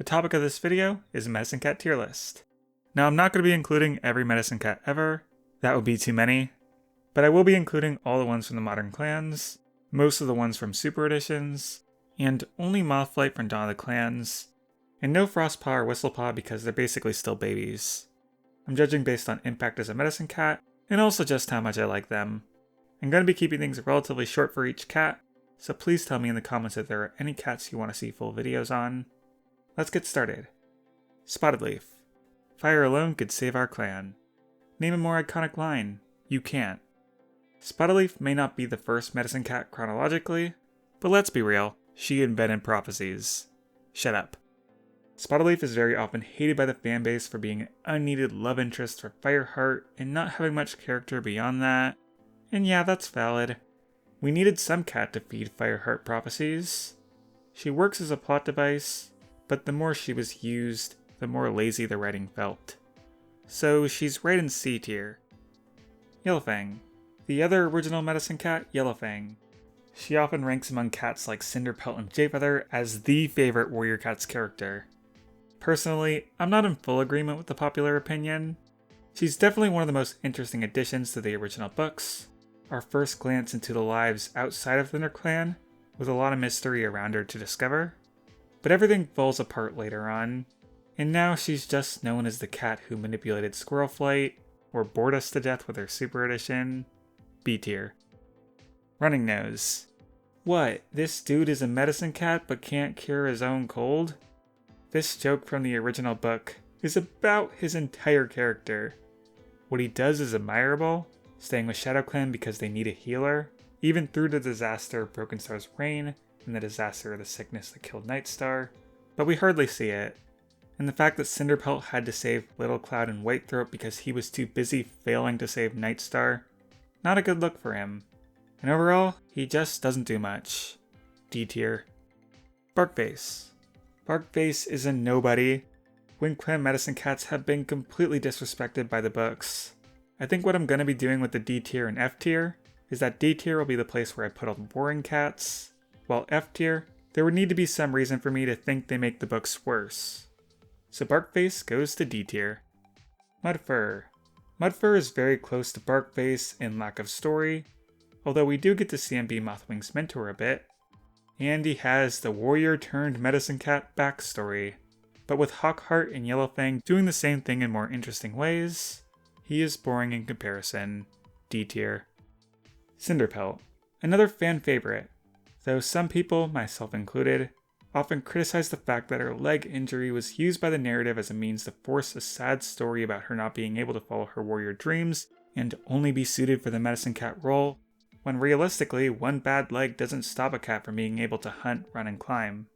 The topic of this video is Medicine Cat tier list. Now I'm not going to be including every Medicine Cat ever, that would be too many, but I will be including all the ones from the modern clans, most of the ones from Super Editions, and only Mothflight from Dawn of the Clans, and no Frostpaw or Whistlepaw because they're basically still babies. I'm judging based on impact as a Medicine Cat, and also just how much I like them. I'm going to be keeping things relatively short for each cat, so please tell me in the comments if there are any cats you want to see full videos on. Let's get started. Spotted Leaf. Fire alone could save our clan. Name a more iconic line. You can't. Spotted Leaf may not be the first Medicine Cat chronologically, but let's be real, she invented prophecies. Shut up. Spotted Leaf is very often hated by the fanbase for being an unneeded love interest for Fireheart and not having much character beyond that. And yeah, that's valid. We needed some cat to feed Fireheart prophecies. She works as a plot device, but the more she was used, the more lazy the writing felt. So she's right in C tier. Yellowfang. The other original Medicine Cat, Yellowfang. She often ranks among cats like Cinderpelt and Jayfeather as the favorite Warrior Cats character. Personally, I'm not in full agreement with the popular opinion. She's definitely one of the most interesting additions to the original books. Our first glance into the lives outside of ThunderClan, with a lot of mystery around her to discover. But everything falls apart later on, and now she's just known as the cat who manipulated Squirrel Flight, or bored us to death with her Super Edition. B tier. Running Nose. What, this dude is a medicine cat but can't cure his own cold? This joke from the original book is about his entire character. What he does is admirable, staying with ShadowClan because they need a healer, even through the disaster of Broken Star's reign and the disaster of the sickness that killed Nightstar, but we hardly see it. And the fact that Cinderpelt had to save Little Cloud and Whitethroat because he was too busy failing to save Nightstar, not a good look for him. And overall, he just doesn't do much. D tier. Barkface. Barkface is a nobody. WindClan Medicine Cats have been completely disrespected by the books. I think what I'm going to be doing with the D tier and F tier is that D tier will be the place where I put all the boring cats, while F tier, there would need to be some reason for me to think they make the books worse. So Barkface goes to D tier. Mudfur. Mudfur is very close to Barkface in lack of story, although we do get to see him be Mothwing's mentor a bit. And he has the warrior turned medicine cat backstory, but with Hawkheart and Yellowfang doing the same thing in more interesting ways, he is boring in comparison. D tier. Cinderpelt. Another fan favorite, though some people, myself included, often criticize the fact that her leg injury was used by the narrative as a means to force a sad story about her not being able to follow her warrior dreams and only be suited for the medicine cat role, when realistically, one bad leg doesn't stop a cat from being able to hunt, run, and climb.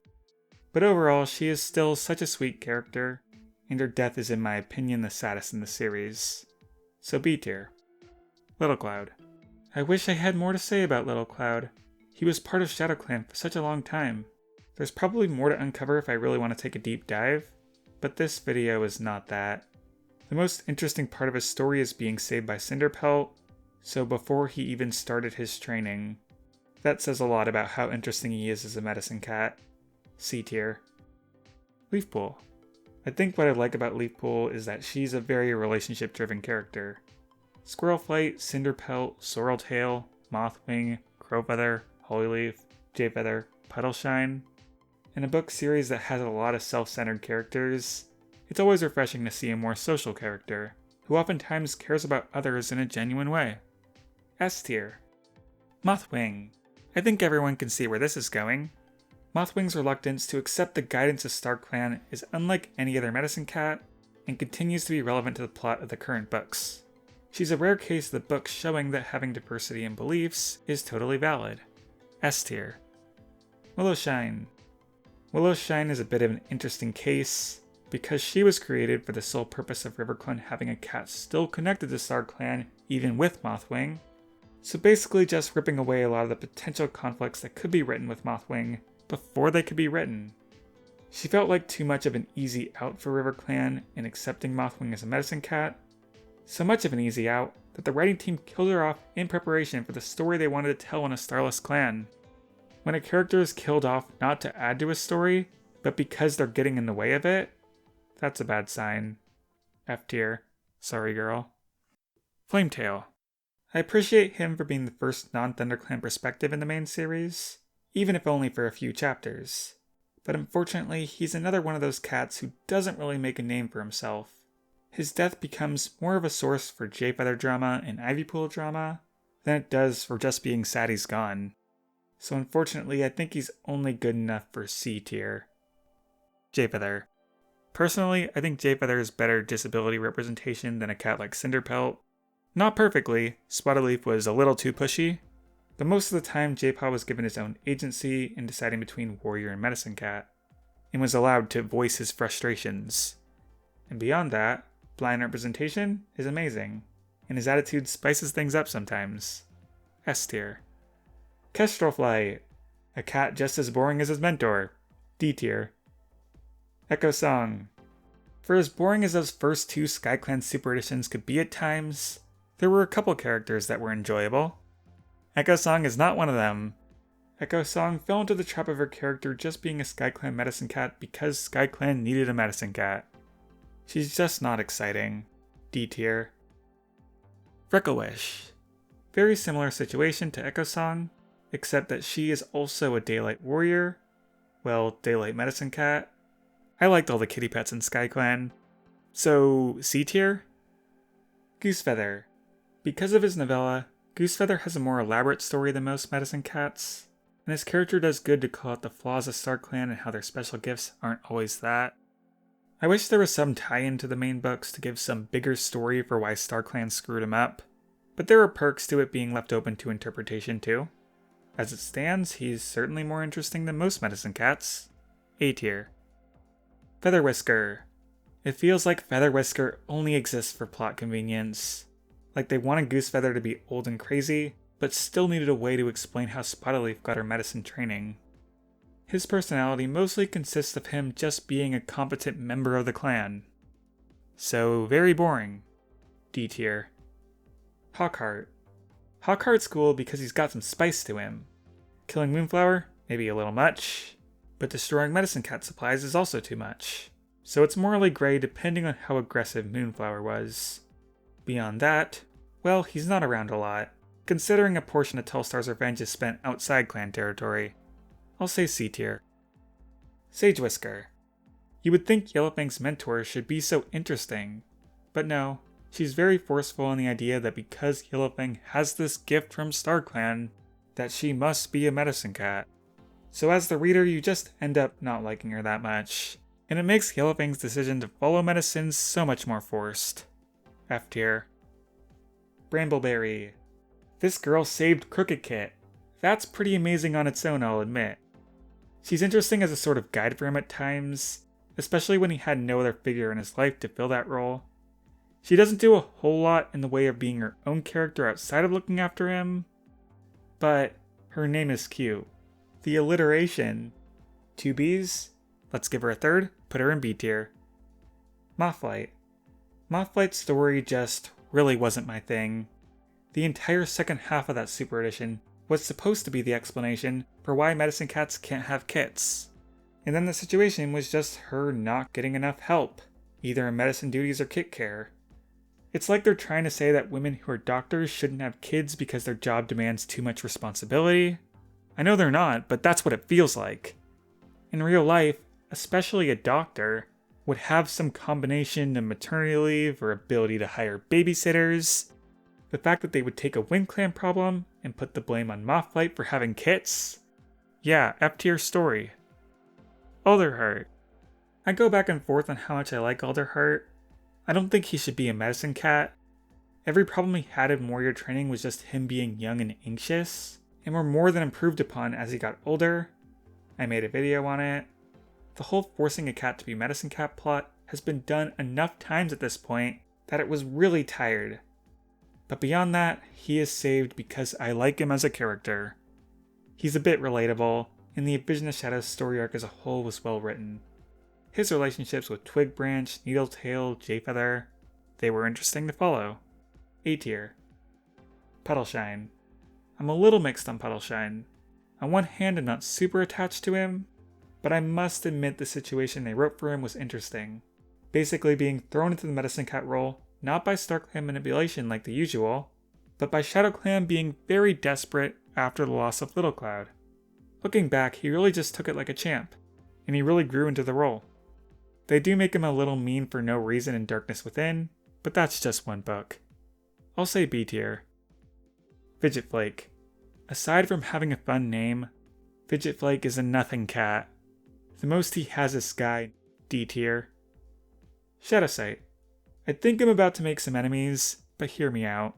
But overall, she is still such a sweet character, and her death is in my opinion the saddest in the series. So B tier. Little Cloud. I wish I had more to say about Little Cloud. He was part of ShadowClan for such a long time. There's probably more to uncover if I really want to take a deep dive, but this video is not that. The most interesting part of his story is being saved by Cinderpelt, so before he even started his training. That says a lot about how interesting he is as a medicine cat. C tier. Leafpool. I think what I like about Leafpool is that she's a very relationship-driven character. Squirrelflight, Cinderpelt, Sorreltail, Mothwing, Crowfeather, Holyleaf, Jayfeather, Puddleshine. In a book series that has a lot of self-centered characters, it's always refreshing to see a more social character, who oftentimes cares about others in a genuine way. S tier. Mothwing. I think everyone can see where this is going. Mothwing's reluctance to accept the guidance of StarClan is unlike any other medicine cat, and continues to be relevant to the plot of the current books. She's a rare case of the books showing that having diversity in beliefs is totally valid. S tier. Willowshine. Willowshine is a bit of an interesting case, because she was created for the sole purpose of RiverClan having a cat still connected to StarClan even with Mothwing, so basically just ripping away a lot of the potential conflicts that could be written with Mothwing before they could be written. She felt like too much of an easy out for RiverClan in accepting Mothwing as a medicine cat, so much of an easy out that the writing team killed her off in preparation for the story they wanted to tell in A Starless Clan. When a character is killed off not to add to a story, but because they're getting in the way of it, that's a bad sign. F tier. Sorry, girl. Flametail. I appreciate him for being the first non-ThunderClan perspective in the main series, even if only for a few chapters. But unfortunately, he's another one of those cats who doesn't really make a name for himself. His death becomes more of a source for Jayfeather drama and Ivypool drama than it does for just being sad he's gone. So unfortunately, I think he's only good enough for C tier. Jayfeather. Personally, I think Jayfeather is better disability representation than a cat like Cinderpelt. Not perfectly, Spotted was a little too pushy, but most of the time Jaypaw was given his own agency in deciding between Warrior and Medicine Cat, and was allowed to voice his frustrations. And beyond that, blind representation is amazing, and his attitude spices things up sometimes. S tier. Kestrelflight, a cat just as boring as his mentor. D tier. Echo Song. For as boring as those first two SkyClan Super Editions could be at times, there were a couple characters that were enjoyable. Echo Song is not one of them. Echo Song fell into the trap of her character just being a SkyClan Medicine Cat because SkyClan needed a Medicine Cat. She's just not exciting. D tier. Frecklewish. Very similar situation to Echo Song, except that she is also a Daylight Warrior. Well, Daylight Medicine Cat. I liked all the kitty pets in SkyClan. So, C tier? Goosefeather. Because of his novella, Goosefeather has a more elaborate story than most Medicine Cats, and his character does good to call out the flaws of StarClan and how their special gifts aren't always that. I wish there was some tie-in to the main books to give some bigger story for why StarClan screwed him up, but there are perks to it being left open to interpretation too. As it stands, he's certainly more interesting than most Medicine Cats. A tier. Featherwhisker. It feels like Featherwhisker only exists for plot convenience. Like they wanted Goosefeather to be old and crazy, but still needed a way to explain how Spotted got her medicine training. His personality mostly consists of him just being a competent member of the clan. So, very boring. D tier. Hawkheart. Hawkheart's cool because he's got some spice to him. Killing Moonflower, maybe a little much, but destroying Medicine Cat supplies is also too much. So it's morally gray depending on how aggressive Moonflower was. Beyond that, well, he's not around a lot, considering a portion of Telstar's revenge is spent outside clan territory. I'll say C tier. Sagewhisker. You would think Yellowfang's mentor should be so interesting, but no, she's very forceful in the idea that because Yellowfang has this gift from StarClan, that she must be a Medicine Cat. So as the reader, you just end up not liking her that much, and it makes Yellowfang's decision to follow medicine so much more forced. F tier. Brambleberry. This girl saved Crooked Kit. That's pretty amazing on its own, I'll admit. She's interesting as a sort of guide for him at times, especially when he had no other figure in his life to fill that role. She doesn't do a whole lot in the way of being her own character outside of looking after him, but her name is cute. The alliteration. 2 B's? Let's give her a third, put her in B tier. Mothlight. Mothlight's story just really wasn't my thing. The entire second half of that Super Edition was supposed to be the explanation for why Medicine Cats can't have kits. And then the situation was just her not getting enough help, either in medicine duties or kit care. It's like they're trying to say that women who are doctors shouldn't have kids because their job demands too much responsibility. I know they're not, but that's what it feels like. In real life, especially a doctor, would have some combination of maternity leave or ability to hire babysitters. The fact that they would take a WindClan problem and put the blame on Mothlight for having kits? Yeah, F tier story. Alderheart. I go back and forth on how much I like Alderheart. I don't think he should be a Medicine Cat. Every problem he had in warrior training was just him being young and anxious, and were more than improved upon as he got older. I made a video on it. The whole forcing a cat to be Medicine Cat plot has been done enough times at this point that it was really tired. But beyond that, he is saved because I like him as a character. He's a bit relatable, and the Vision of Shadows story arc as a whole was well written. His relationships with Twigbranch, Needletail, Jayfeather, they were interesting to follow. A tier. Puddleshine. I'm a little mixed on Puddleshine. On one hand, I'm not super attached to him, but I must admit the situation they wrote for him was interesting. Basically being thrown into the Medicine Cat role, not by StarClan manipulation like the usual, but by ShadowClan being very desperate after the loss of Little Cloud. Looking back, he really just took it like a champ, and he really grew into the role. They do make him a little mean for no reason in Darkness Within, but that's just one book. I'll say B tier. Fidget Flake. Aside from having a fun name, Fidget Flake is a nothing cat. The most he has is Sky, D tier. Shadowsight. I think I'm about to make some enemies, but hear me out.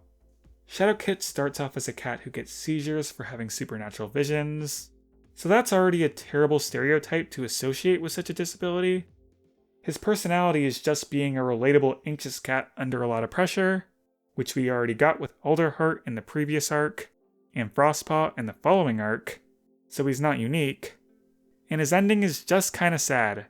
Shadowkit starts off as a cat who gets seizures for having supernatural visions, so that's already a terrible stereotype to associate with such a disability. His personality is just being a relatable anxious cat under a lot of pressure, which we already got with Alderheart in the previous arc, and Frostpaw in the following arc, so he's not unique. And his ending is just kinda sad.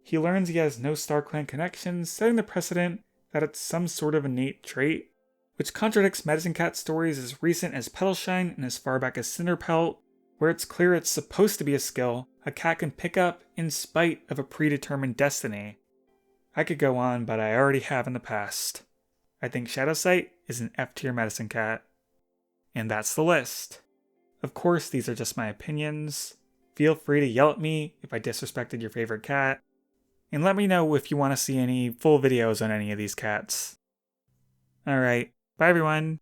He learns he has no StarClan connections, setting the precedent that it's some sort of innate trait, which contradicts Medicine Cat stories as recent as Petalshine and as far back as Cinderpelt, where it's clear it's supposed to be a skill a cat can pick up in spite of a predetermined destiny. I could go on, but I already have in the past. I think Shadowsight is an F tier Medicine Cat. And that's the list. Of course, these are just my opinions. Feel free to yell at me if I disrespected your favorite cat, and let me know if you want to see any full videos on any of these cats. Alright, bye everyone!